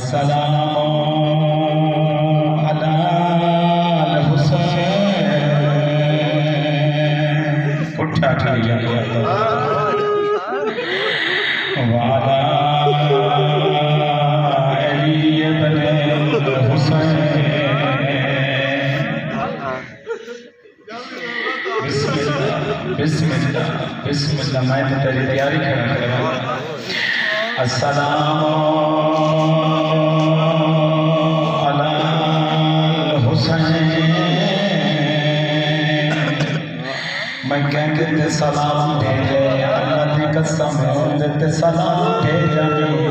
अस्सलामु अला हुसैन उठा ठिया वाला अली इब्न हुसैन। बिस्मिल्लाह बिस्मिल्लाह मैं तो तेरी तैयारी कर रहा हूं। अस्सलामु अला हुसैन। मैं कहते सलाम भेजे अल्लाह की कसम देते सलाम भेजा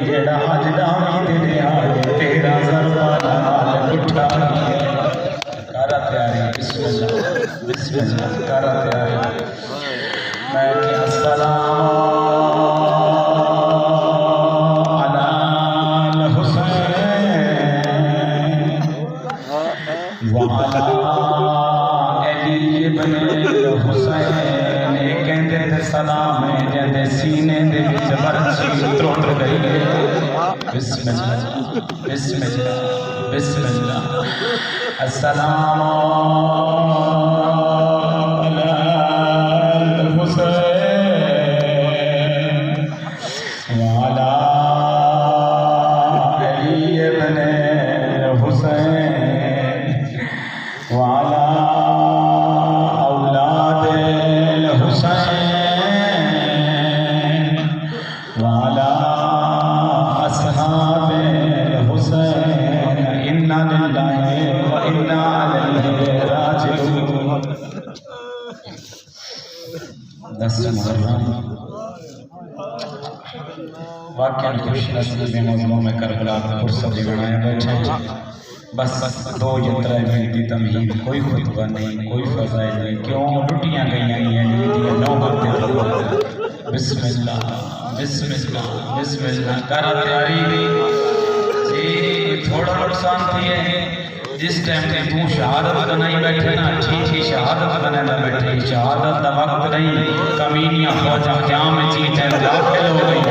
जेड़ा अज दावी तेरे आए तेरा सरवाला उठा करा तैयारी। बिस्मिल्लाह बिस्मिल्लाह करा तैयारी। मैं क्या सलाम अला हुसैन वाला अली इब्न हुसैन। कहते थे सलाम जैसे सीने दे विच बरछी त्रोड़ गई है। बिस्मिल्लाह बिस्मिल्लाह बिस्मिल्लाह। अस्सलाम वाकई खुश नसीब मौजूद में करबला फुर्सत बनाया बैठे। बस दो यंत्रा मिलती तमहीद कोई खुतबा नहीं कोई फजाइल नहीं। क्यों लुटियां गई नौ बातें। बिस्मिल्लाह बिस्मिल्लाह बिस्मिल्लाह करा तैयारी जी। थोड़ा नुकसान थी है जिस टाइम से तू शहादत बनाई बैठे ना ठीक शहादत बनाना बैठे। शहादत का वक्त नहीं कमीनियां फौजा क्या में चीजें दाखिल हो गई।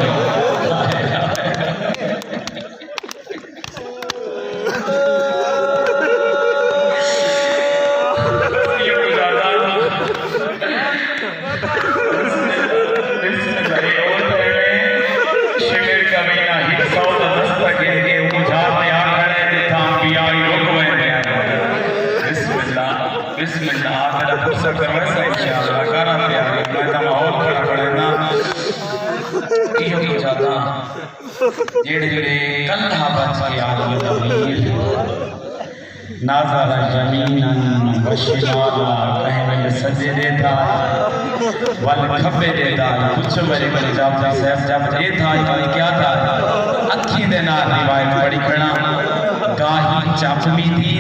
नाज़रा जमीनन वशिमाला कहने सजे देता वल खबे देता कुछ बड़े बड़े जाफर साहब जब ये था क्या था अखी दे नाल रिवायत पढ़ी करना। गाही चापमी थी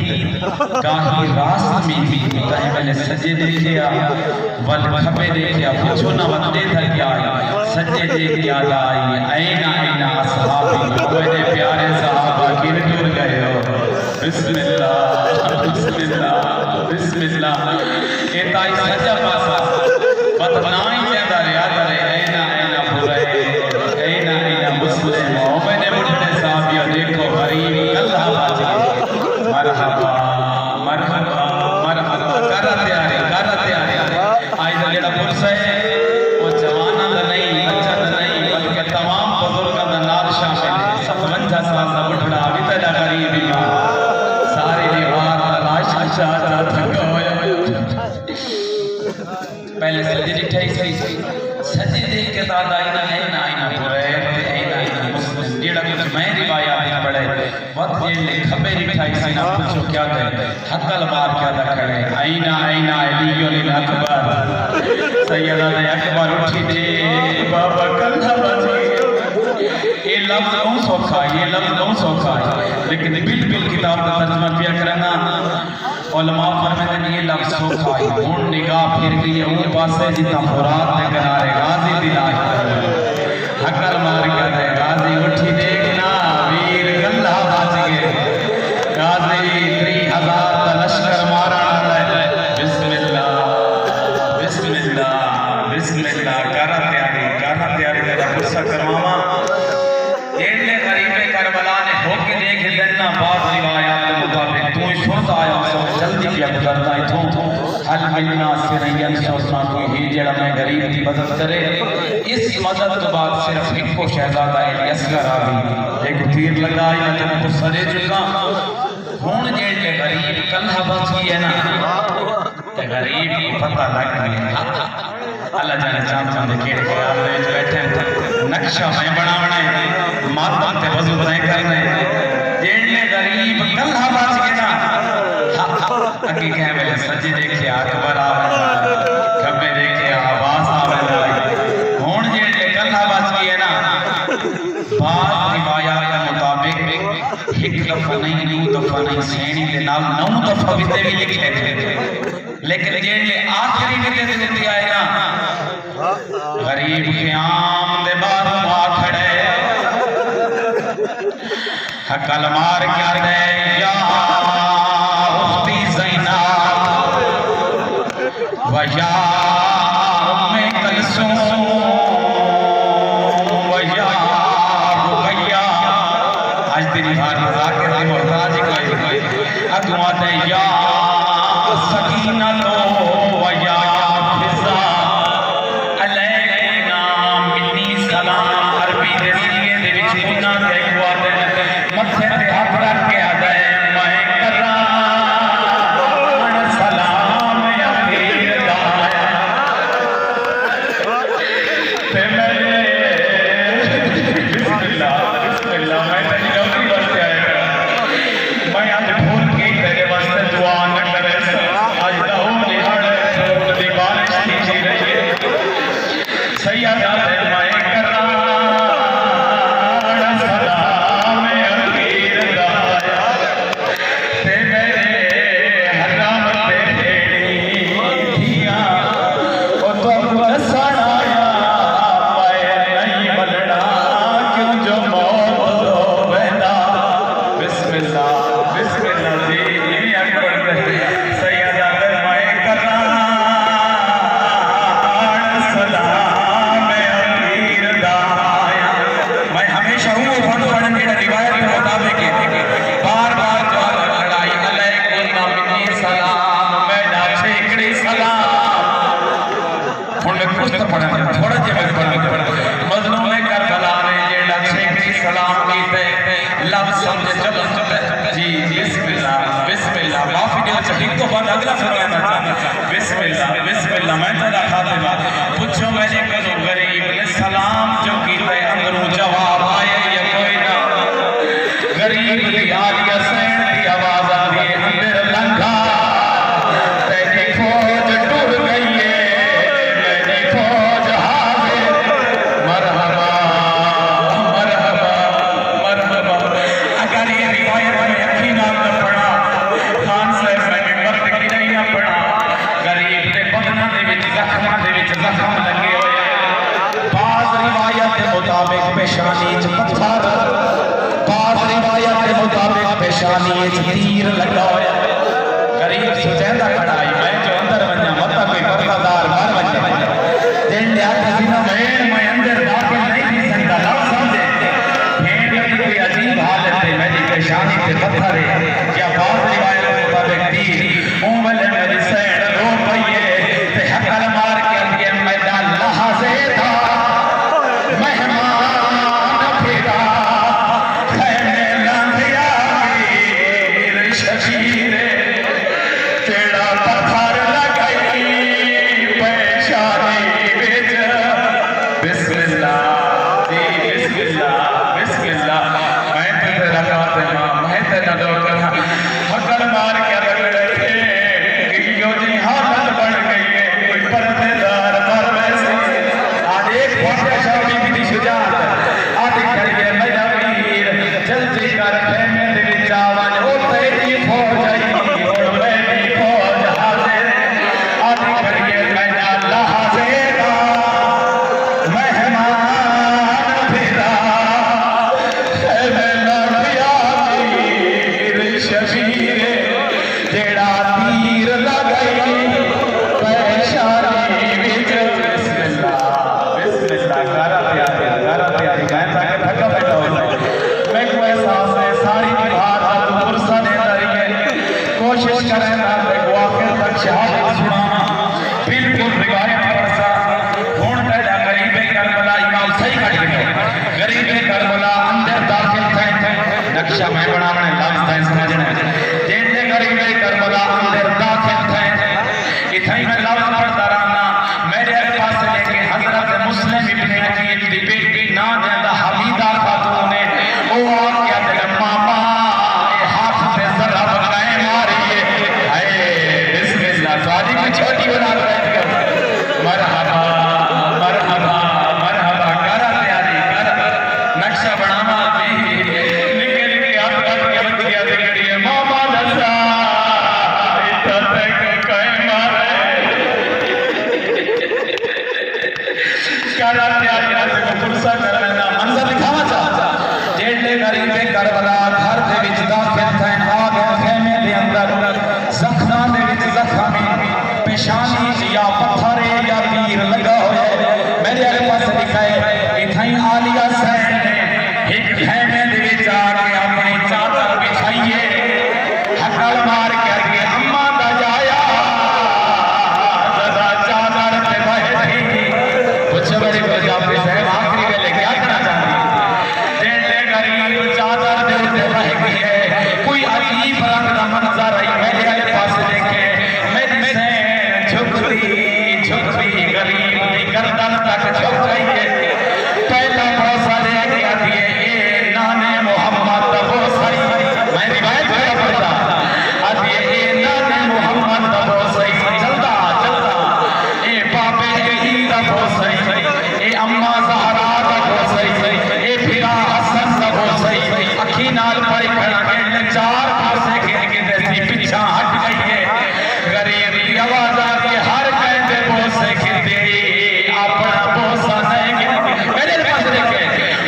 गाही रास में थी कहे मैंने सजे देखिया वल खबे देखिया पूछो ना वंदे था क्या सजे देखिया लाई ऐना ऐना असहाबी मेरे प्यारे सहाबा किन दूर गए हो। बिस्मिल्लाह बिस्मिल्लाह बिस्मिल्लाह। ये ताई सजा पासा बदनाई जाता याद रहे ऐना ऐना बुरे ऐना ऐना मुस्लिम मैंने मुझे साहबिया देखो गरीब अल्लाह बाजी मरहबा मरहबा मरहबा कर तैयारी आज जेड़ा पुरुष है वो जवाना दा नहीं बच्चा दा नहीं बल्कि तमाम बुजुर्गां दा नाल शामिल है। 57 साल दा बुढ़ा भी तेरा गरीब ही सारे दीवार तलाश शादा थका होया। पहले सजे दिठा ही सही सजे देख के दादा इना ऐना ऐना बुरे ऐना ऐना मुस्लिम जेड़ा कुछ मैं रिवायत पढ़े वक्त जेले खबे दिठा ही सही ना पूछो क्या कहते हकल मार क्या दा खड़े ऐना ऐना अलीयुल अकबर सैयदा अकबर उठी दे बाबा कंधा बाजी। ये लफ्ज कौन सौखा है ये लफ्ज कौन सौखा है लेकिन बिल्कुल किताब का तर्जुमा किया करना उलमा फरमाते हैं ये लफ्ज सौखा है। हुन निगाह फिर गई है वो पासे जितना फुरात के किनारे गाजी दिलाश हकल मार के दे गाजी उठी देखना वीर गंधा बाज गए गाजी 3000 का लश्कर मारा है। बिस्मिल्लाह बिस्मिल्लाह बिस्मिल्लाह करा तैयारी तेरा गुस्सा करवावा। जेड़े गरीबे करबला ने होके देख लेकिन ना बात रिवायात के मुताबिक तू शुद्ध आया सब जल्दी क्या गुजरता इथों हल मिलना सिरयन सोचना कोई ही जेड़ा मैं गरीब की मदद करे। इस मदद के बाद सिर्फ एक को शहजादा असगर आ गई एक तीर लगा या जब को सरे चुका हुन जे गरीब कल्हा बच गई है ना ते गरीब को पता लग गया अल्लाह जाने चांद चांद के ख्याल में बैठे नक्शा मैं बनावना है मातम ते वजू बनाए करने जेड़े गरीब कल्हा बच गए ना अगे कह मेरे सज्जे देखे अकबर आवे खब्बे देखे आवाज आवे हुन जेड़े कल्हा बच गए ना बात रिवायात के मुताबिक एक दफा नहीं दो दफा नहीं श्रेणी के नाल 9 दफा भी ते भी लिखे लेकिन जेड़े आखिरी में दे दिया है ना गरीब क़याम दे बाद आ खड़े हकल मार क्या दे या उख्ती ज़ैनब व या उम्मे कुलसूम व या रुकैया आज तेरी हार मजाक के मोहताज कोई अगवा दे या सकीना तो व या फिजा अलैना मिन्नी सलाम अरबी दे सीए दे विच गुना दे अगवा दे मथे ते हाथ रख के आ जाए मैं करां सलाम या फिर दाया ते मेरे बिस्मिल्लाह बिस्मिल्लाह मैं तेरी नौकरी वास्ते आया मैं आज भूल के तेरे वास्ते दुआ न करे आज दा हो निहाड़े फूल दी बारिश नीचे रही है सैयदा ते मैं करां सलाम या फिर दाया ते मेरे हराम ते भेड़ी थिया ओ तुम सड़ाया मैं नहीं बनना क्यों जो मौत हो बैठा बिस्मिल्लाह बिस्मिल्लाह जी अकबर सैयदा ते मैं करां सलाम या फिर दाया मैं हमेशा वो पढ़न के रिवायत के मुताबिक बार-बार जवाब लड़ाई अलैकुम मिन्नी सलाम मैं नाचे इकड़ी सलाम हुन कुछ तो पढ़न थोड़ा जे मैं पढ़न मजलूम करबला ने जेड़ा इकड़ी सलाम कीते लफ्ज समझे चलो जी बिस्मिल्लाह बिस्मिल्लाह माफी दे चाहिए तो बाद अगला फरमाना चाहता बिस्मिल्लाह बिस्मिल्लाह मैं तेरा खातिमा पूछो मैंने करो गरीब ने सलाम जो कीते अंदरों जवाब आया या कोई ना गरीब दी आलिया सैन दी आवाज आ गई अंदर लंघा तेरी फौज टूट गई है मेरी फौज हाजिर मरहबा मरहबा मरहबा अगर ये रिवायत में यकीन ना पड़ा खान साहब मैंने मर्द की नहीं ना पड़ा गरीब दे बदना दे विच जख्म लगे होए बाज रिवायत के मुताबिक पेशानी च पत्थर बाज रिवायत के मुताबिक पेशानी च तीर लगा होया गरीब सोचेंदा खड़ा है मैं जो अंदर वन्या मत कोई पर्दादार मर वन्या दिन याद दिना मैं अंदर दाखिल नहीं थी सकता ना समझे भेड़ की कोई अजीब हालत है मेरी पेशानी पे पत्थर है क्या बाज रिवायत के मुताबिक तीर उमल मेरी सैन रो पई है ते हकल मार के लिए मैदान लहाजे था मेहमान फिरा खैमे लंघिया वीर शबीर तेरा पत्थर लगाई पेशानी विच बिस्मिल्लाह जी बिस्मिल्लाह बिस्मिल्लाह मैं तेरा खातिमा मैं तेरा डॉक्टर नक्शा मैं बनावने लफ्ज़ है समझना जेडे गरीब करबला अंदर दाखिल थे इथई मैं लफ्ज़ पढ़ता रहना मेरे पास लेके हजरत मुस्लिम इब्न अकील दी बेटी ना देंदा हमीदा खातून ने ओ आ क्या तेरा मामा ए हाथ पे जरा बकाए मारिए हाय बिस्मिल्लाह सादी की छोटी बना रहे मरहबा मरहबा मरहबा कर तैयारी कर नक्शा बनावा निकल के आप के बतिया दिखड़ी मामा दसा इतना तक कहे मारे कर तैयारी से पुरसा कर लेना मंजर दिखावा चाहता जेडे गरीब करबला घर दे विच दाखिल थे आ गए खेमे दे अंदर जख्मा दे विच जख्मी पेशानी या पत्थर या तीर लगा होया मेरे पास लिखा है इथई आलिया सैन ने एक खेमे दे विच आके अपनी चादर बिछाइए हकल मार के दिए अम्मा दा जाया जरा चादर पे बैठी कुछ बड़े पंजाबी साहब आखिरी वेले क्या करना चाहती जेडे गरीब चादर दे ऊते बैठ गई है कोई अजीब रंग दा मंजर आई मेरे पास देखे मेरी सैन झुकती झुकती गरीब दी गर्दन तक झुक गई है पहला भरोसा ले गया दिए ए नाने मोहम्मद तबो सही मैं रिवायत पढ़ता आदिए ए नाने मोहम्मद तबो सही चलता चलता ए बाबे ई तबो सही ए अम्मा ज़हरा तबो सही ए फिरा हसन तबो सही अखी नाल पड़ी खड़ा के चार पासे गिर के देसी पीछा हट गई है गरीब की आवाज आ रही है हर कहते बोसे खिलती अपना बोसा नहीं गिरती मेरे पास देखे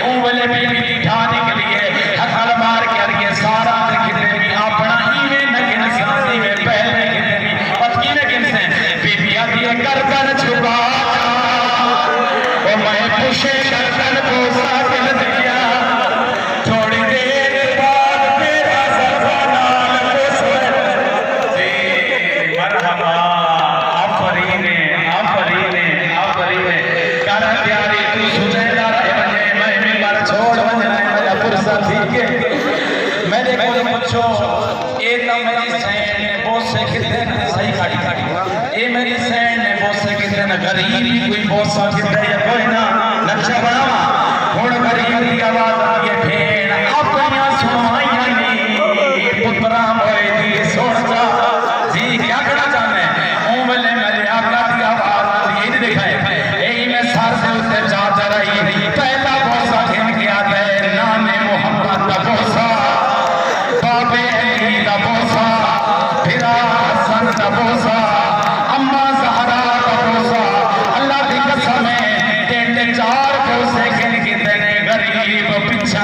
ओ वाले बीबी ढा निकली है हकल मार के रही सारा खिलते भी अपना इवे न गिन सासी में पहले गिरती पतकी में गिन से बीबी आती है गर्दन छुपा ओ मैं पुशे गर्दन बोसा गिन दिया थोड़ी देर बाद मेरा सरफनाल बोसा जी मरहबा आफरीने आफरीने आफरीने कर प्यारी तू सुजैदा रहे बने मैं मिंबर छोड़ वजना मेरा पुरसा ठीक है मेरे को पूछो ए तो मेरी सैन ने बोसे कितने न सही खाड़ी खाड़ी ए मेरी सैन ने बोसे कितने न गरीब कोई बोसा कितने या कोई ना नक्शा बनावा हुन गरीब की आवाज आ गई भेड़ अपना सुनाइया नी पुत्रा मोए दी सुन जा जी क्या कहना चाहते हैं ओ वाले मेरे आका की आवाज आ रही है दिखाए एही में सर से उसे चादर आई पहला बोसा गिन के आ गए नाने मोहम्मद का बोसा बाबे अली का बोसा फिरा हसन का बोसा अम्मा ज़हरा का बोसा अल्लाह की कसम है तेरे चार बोसे गिन के तेने गरीब पीछे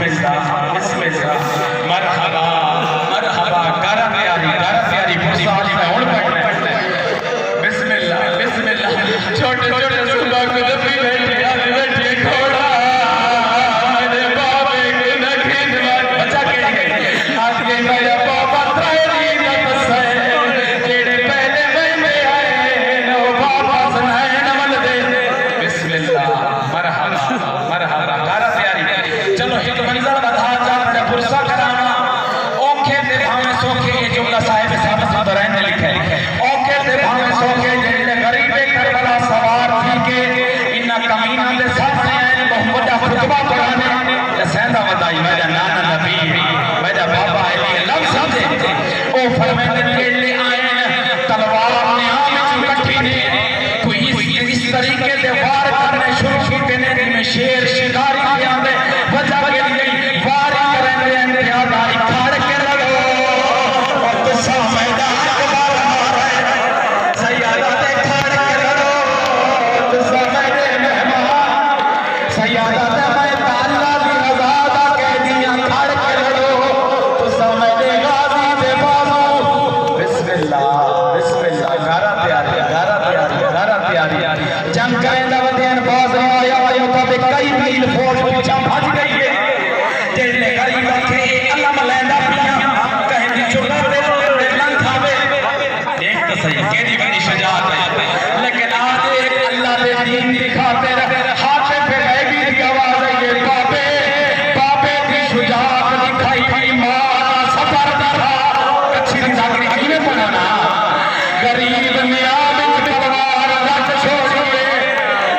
बिस्मिल्लाह बिस्मिल्लाह मरहबा मरहबा गारा प्यारी पुरसाद में हुण पढ़ना बिस्मिल्लाह बिस्मिल्लाह छोटे छोटे सुबह को जब भी बैठे घोड़ा मेरे बाबे के नखी बच्चा केड़ी गई आगे मेरा बाबा तेरी नफस है जेड़े पहले में आए नो बाबा सुनाए नमल दे बिस्मिल्लाह मरहबा मरहबा गारा प्यारी चलो एक मंजर बता जा बड़ा पुरसा कराना ओखे ते भावे सोखे ये जुमला साहिब साहब रहने लिखे ओखे ते भावे सोखे जेड़े गरीबे करबला सवार थी के इना कमीना दे सामने आए बहुत बड़ा खुतबा पढ़ाने सेंधा वदाई मेरा नाना नबी मेरा बाबा अली लव समझे ओ फरमाते जेड़े आए तलवार ने आम इकट्ठी ने कोई इस तरीके से वार करने शुरू किए ने में शेर शिकारी के आंदे वजह के लिए वार करने इंतजारी खाड़ के लगो और तुसा मैदान के बाहर मारे सैयदा ते खाड़ के लगो तुसा मेरे मेहमान सैयदा ते मैं अल्लाह दी रजा दा कह दिया खाड़ के लगो तुसा मेरे गाजी दे बाजू बिस्मिल्लाह बिस्मिल्लाह गारा प्यारी जंग कायदा वदेन बाज आया आयो तब कई मील फौज पीछा भज गई है जेड़े गरीब थे अलम लेंदा पिया कहंदी चुगा दे लंग खावे देख तो सही केडी बड़ी शजात है लेकिन आज एक अल्लाह दे दीन दिखाते हाथ पे रहेगी दी आवाज है ये बाबे की शुजात दिखाई मां सफर था कच्ची जागरी अगले बनाना गरीब मियां में तलवार रख छोड़िए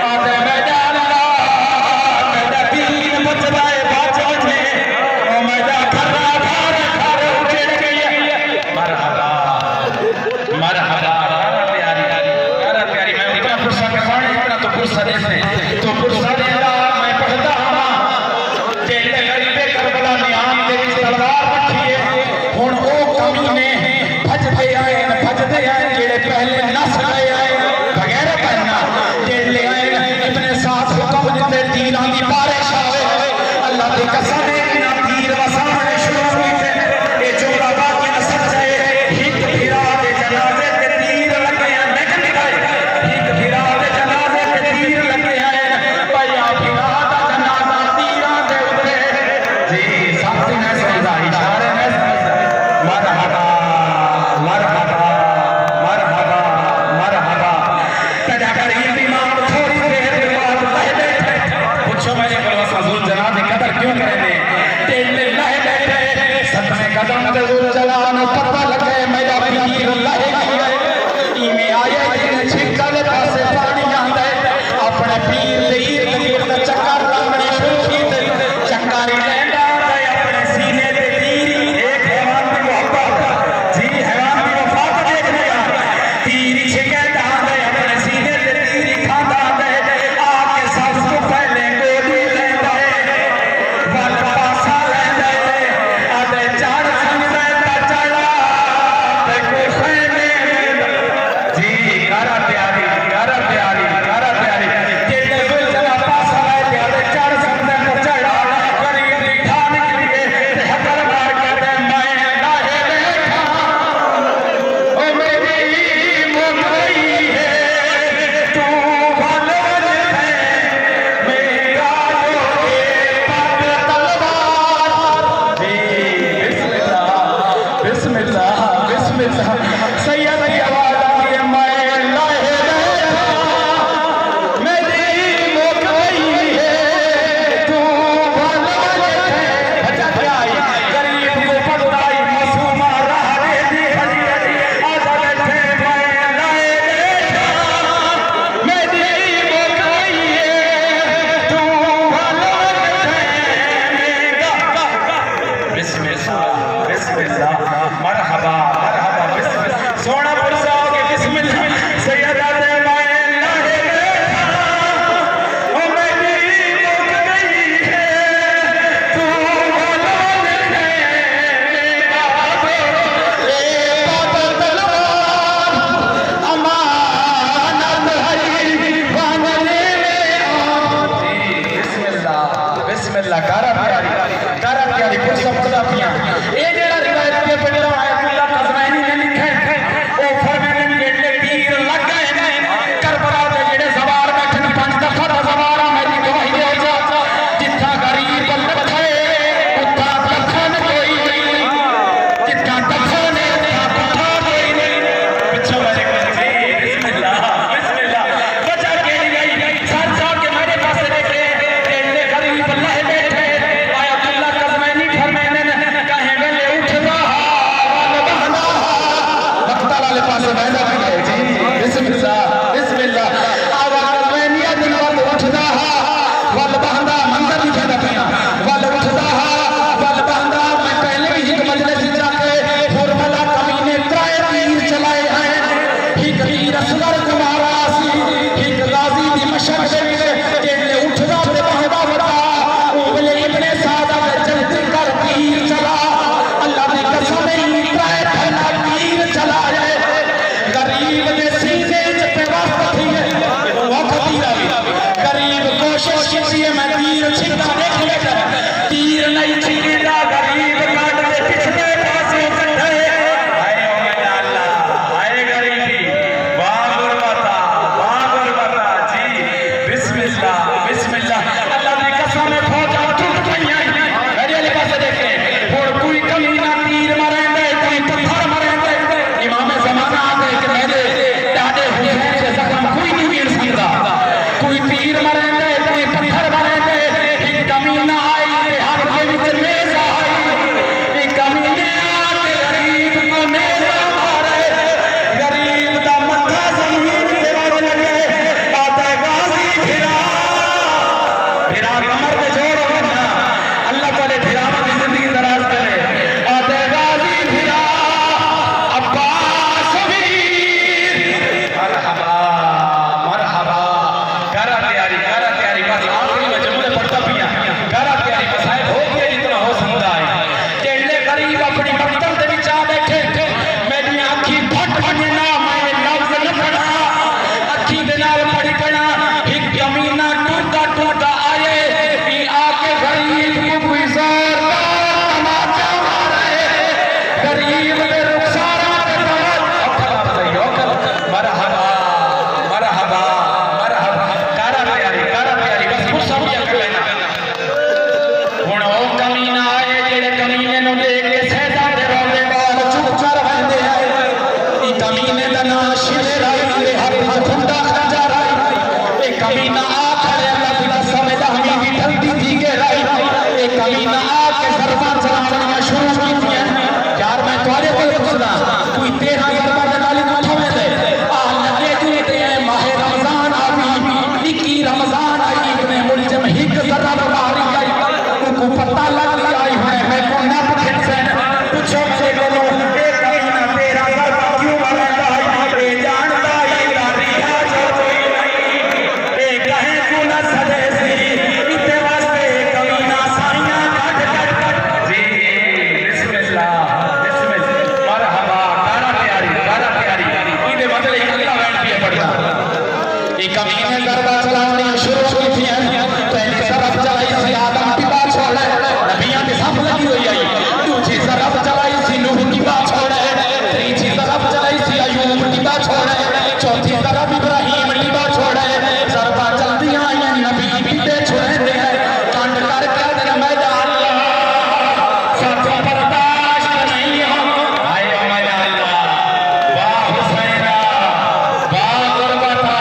आदे मैदान मेरा दीन बचवाए बाजो ने ओ मेरा खरा घर उजड़ गई मरहबा मरहबा गारा प्यारी मैं उतना पुरसा करवाने इतना तो पुरसा देने तो पुरसा देना मैं पढ़ता हूं जेड़े गरीबे करबला ने आम दे विच तलवार रखी है हुन ओ कमीने भजदे आए जेड़े पहले नस गए आए बगैर करना जेड़े आए इतने साथ हुक्म दिते तीरां दी बारिश आवे अल्लाह दी कसम इना तीर वसाने शुरू कीते ए जुमला बाकी न सच्चे हिक फिरा दे जनाजे ते तीर लगे हैं मैं दिखाई हिक फिरा दे जनाजे ते तीर लगे हैं भैया फिरा दा जनाजा तीरां दे उते जी साथी ने समझा इशारे ने मरहबा मरहबा मरहबा मरहबा तेरा गरीब इमाम थोड़ी देर के बाद लह बैठे पूछो मेरे को हुजूर जनाब कदर क्यों करेंगे तेरे लह बैठे सतमे कदम ते हुजूर जलाल पता लगे मेरा पीर लह गया इमे आया जिने छिक्का दे पासे पानी आंदा अपने पीर दे इर्द गिर्द चक्कर लाने शुरू कीते चक्कर लेंदा अपने सीने ते तीर एक हैवान की मोहब्बत जी हैवान की वफात देखने तीर छिके दांदे अपने सीने ते तीर खांदा दे आके सब तो पहले गोली लेंदा वन पासा लेंदा आदे चार संग दा चढ़ा ते कोई खैमे जी गारा प्यारी जेड़े गुल जना पासा ले आदे चार संग दा चढ़ा गरीब दी ठान के ते हकर मार के ते मैं लाहे बैठा ओ मेरी मोहई है तू भलवन है मेरा लोगे पग तलवार जी बिस्मिल्लाह बिस्मिल्लाह बिस्मिल्लाह सैयद की आवाज आती है मैं लाहे बैठा मेरी मोहई है तू भलवन है बचा क्या आई गरीब को पगड़ाई मासूमा राह दे दी खड़ी आजा बैठे मैं लाए बैठा मेरी मोहई है तू भलवन है मेरा बिस्मिल्लाह बिस्मिल्लाह मरहबा मरहबा बिस्मिल्लाह सोना पुरसा के बिस्मिल्लाह सैयदा दे मैं लाए बैठा ओ मेरी मोहई है तू भलवन है मेरा ए बाबा तलवार अमानत है वांगने में जी बिस्मिल्लाह बिस्मिल्लाह गारा प्यारी कोशिश ये मैं तीर छिपा देख लेता तीर नहीं छिपेगा गरीब काट के पिछले पासे चढ़े आए ओ मेरा अल्लाह आए गरीबी वाह गुरबता जी बिस्मिल्लाह बिस्मिल्लाह अल्लाह की कसम है फौजा टूट गई है मेरे वाले पास देखें और कोई कमी ना तीर मारेंगे कोई पत्थर मारेंगे इमाम ज़माना आ गए कि मेरे दादे हुजूर से जख्म कोई नहीं गिर सकता कोई तीर मारेंगे कोई पत्थर मारेंगे एक कमी ना आई हर के विच मेज़ आई एक कमी ने आके गरीब को मेज़ मारे गरीब दा मत्था ज़मीन ते वज लगे आते गाजी फिरा कमर पे जोर होना अल्लाह ताले फिरा की जिंदगी दराज करे आते गाजी फिरा अब्बास वीर मरहबा करा तैयारी बस आखिरी में जमुने पड़ता पिया करा तैयारी मसाइब हो गया जितना हो सकता है जेड़े गरीब अपनी मकतब दे विच आ बैठे मेरी आंखी फट बने ना मैं लफ्ज न पढ़ा अखी दे नाल पढ़ पढ़ा एक कमीना टूटा आए ई आके गरीब को गुजार तमाचा मारे गरीब दे रुखसारा पे मरहबा करा तैयारी बस गुस्सा भी कर लेना हुण ओ कमीना आए जेड़े कमीने नु देख के सहदा दे रोंदे बाल चुप कर वंदे आए ई कमीने दा नाम शिले राई दे हाथ में खुंडा खंजर आई ए कमीना आ खड़े अल्लाह दी कसम जहां की ठंडी थी के राई ए कमीना आ के सरबा चलाना शुरू कीतियां यार मैं तुम्हारे को पूछदा कोई 13 सरबा दे नाल उठावे दे आ लगे जुते माह रमजान आवी निकी रमजान आई इतने मुल्जम हिक जरा बाहरी आई को पता लग आई है मैं को ना पूछे पूछो मेरे को एक महीना 13 सरबा क्यों मारता है ए जानता है रिया जो कोई नहीं ए कहे को ना सदे सी इते वास्ते कमीना साइयां कट जी बिस्मिल्लाह मरहबा करा तैयारी इदे बदले अल्लाह वैन पिए पड़ता ई कमीने दरबा चलावनी शुरू की थी पहले सरफ चलाई सी आदम की बात छोड़े नबियां के सब लगी हुई आई दूसरी सरफ चलाई सी नूह की बात छोड़े तीसरी सरफ चलाई सी अयूब की बात छोड़े चौथी तरफ इब्राहिम की बात छोड़े सरफा चलती आई नबी बीते छोड़े दे कांड करके दे मैदान साथी बर्दाश्त नहीं हो आए ओ मेरा अल्लाह वाह हुसैना वाह गुरबता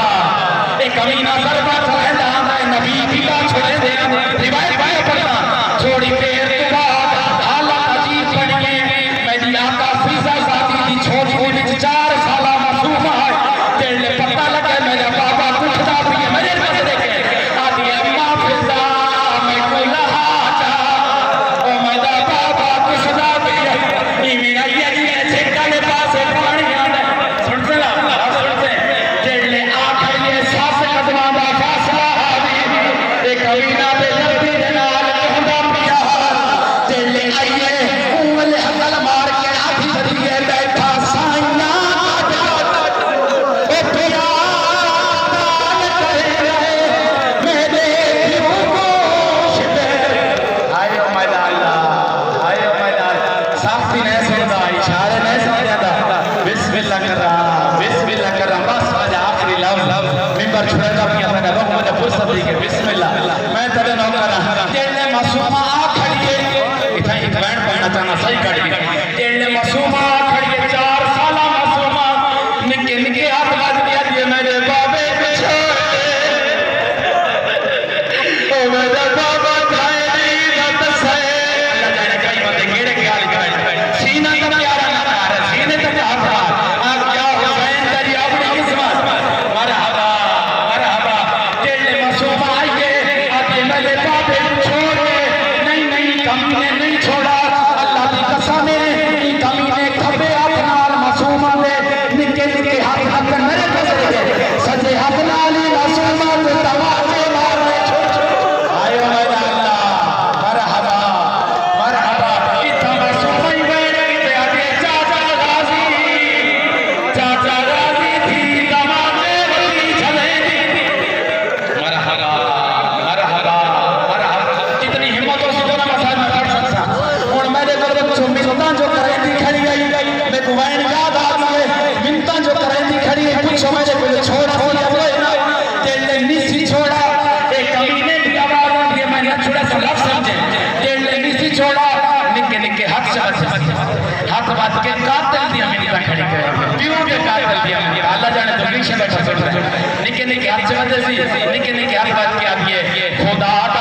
ए कमीना सरबा चलेंदा है नबी की बात छोड़े दे रिवायत में पढ़ना थोड़ी देर के बाद हालात अजीब बन गए मेरी आका फीसा साथी दी छोटी विच 4 साल मासूम है जेड़े पता लगे मेरा बाबा उठदा पिए मेरे पास देखे आदि अम्मा फीसा मैं को लहा जा ओ मेरा बाबा कुसदा पिए ई मेरा ये छेका के पास पानी आंदा सुनते जेड़े आखिर ये साफ कदमां दा फैसला हावी ए कमीना दे जल्दी दे नाल कहंदा पिया जेड़े आइए उंगल हकल मार के आधी सरिए बैठा साइयां ओ पिया मेरे दिल को शिबे आए ओ मेरा अल्लाह साथी ने सुनदा इशारे ने सुनदा बिस्मिल्लाह कर रहा बस आज आखिरी लफ्ज मिंबर छोड़दा पिया मैंने रोक मुझे फुर्सत दी के बिस्मिल्लाह मैं तेरे नौकर जेड़े मासूमा आ खड़िए इथा एक बैंड पढ़ना चाहना सही काट के जेड़े मासूमा आ खड़िए 4 साल मासूमा निके निके हाथ बाज दिया दिए मेरे बाबे पीछे ओ मेरा बाबा खाए रत से अल्लाह जाने कई बंदे केड़े ख्याल करे सीना तो प्यारा ना कर सीने तो हाथ आ क्या हुसैन तेरी अपनी किस्मत मरहबा जेड़े मासूमा आइए आके मेरे बाबे छोड़ नहीं कमीने नहीं छोड़ा अल्लाह की कसम है कमीने खबे हाथ नाल मासूमा दे निके निके हाथ मेरे पास दे सजे हाथ नाल ही मासूमा दे तमाचे मारे आयो मेरा अल्लाह मरहबा इथा मासूमा ही बैठ के आगे चाचा गाजी थी तमाचे वाली चले मरहबा नहीं करेंगे प्यों के कातल दिया मैंने अल्लाह जाने तो पीछे बैठा सुन रहे निके निके हाथ से बंदे सी निके निके हाथ बात क्या दिए खुदा